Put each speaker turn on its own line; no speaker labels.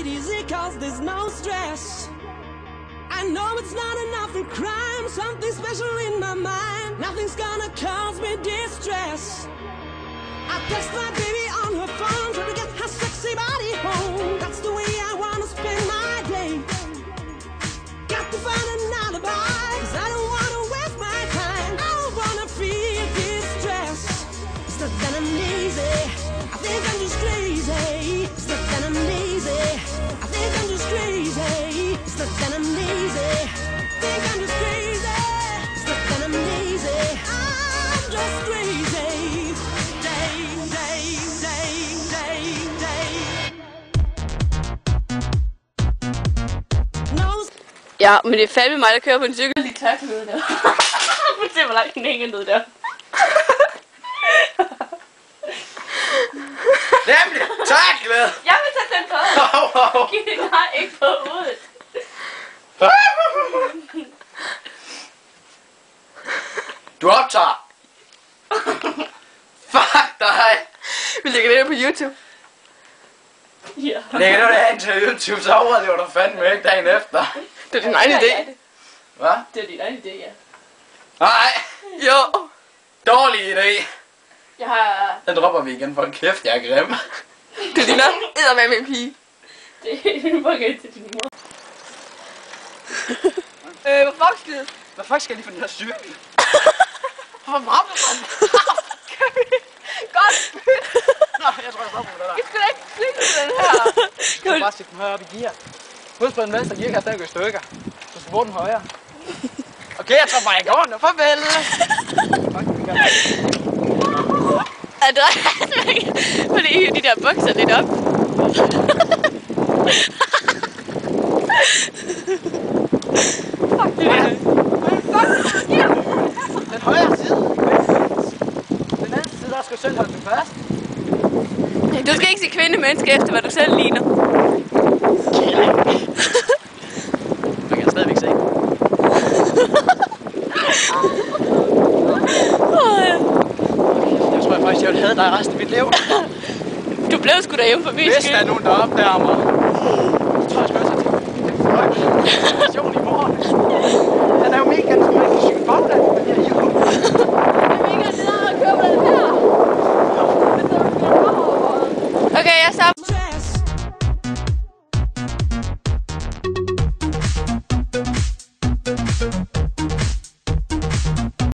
it easy cause there's no stress. I know it's not enough for crime, something special in my mind. Nothing's gonna cause me distress. I text my baby on her phone, try to get her sexy body home. That's the way I wanna spend my day. Got to find an alibi, cause I don't wanna waste my time. I don't wanna feel distress. It's not that I'm lazy, I think I'm just crazy. It's not that I'm lazy, I think I'm just crazy. It's not that I'm lazy, I think I'm just crazy. It's not that I'm lazy, I'm just crazy.
Ja, men det er fandme mig, der kører på en cykel. Lige tørklæde der. Prøv at se, hvor langt den hænger ned der.
Nemlig! Tørklæde!
Jeg vil tage den på. Giv det nej, ikke på hovedet.
Du optager! Fuck dig!
Vi lægger det her på YouTube. Ja.
Lægger du det hen til YouTube, så overlever du fandme ikke dagen efter.
Det er din egen idé.
Hvad?
Det er din egen idé, ja.
Nej!
Jo.
Dårlig idé.
Jeg har...
Den dropper vi igen for en kæft, jeg er grim.
Det ligner eddermame en pige. Det er en bukke til din mor. Hvor fuck skal det?
Hvad fuck skal jeg lige for den her cykel? Hvorfor brammer man?
Godt spyt!
Nå, jeg tror, jeg stopper med det der.
Vi skal da ikke flytte den her.
Du skal bare sætte den højere op i gear. Husk på den venstre gear, kan stadig gå i stykker. Du skal bruge den højere. Okay, jeg tror bare, jeg går nu. Farvel!
Er det rigtigt? Fordi de der bukser lidt op. Fuck det der.
Den højre side. Den anden side, der skal selv holde den fast.
Du skal ikke se kvindemenneske efter, hvad du selv ligner.
Kælling. Man kan stadigvæk se. Jeg tror faktisk, jeg ville have dig resten af mit liv.
Du blev sgu da hjemme for min skyld.
Hvis der er nogen, der opdager mig, så tror jeg sgu også, at det er fløjt. I morgen. Den er jo mega, den skal man ikke cykle bagland, men jeg er jo.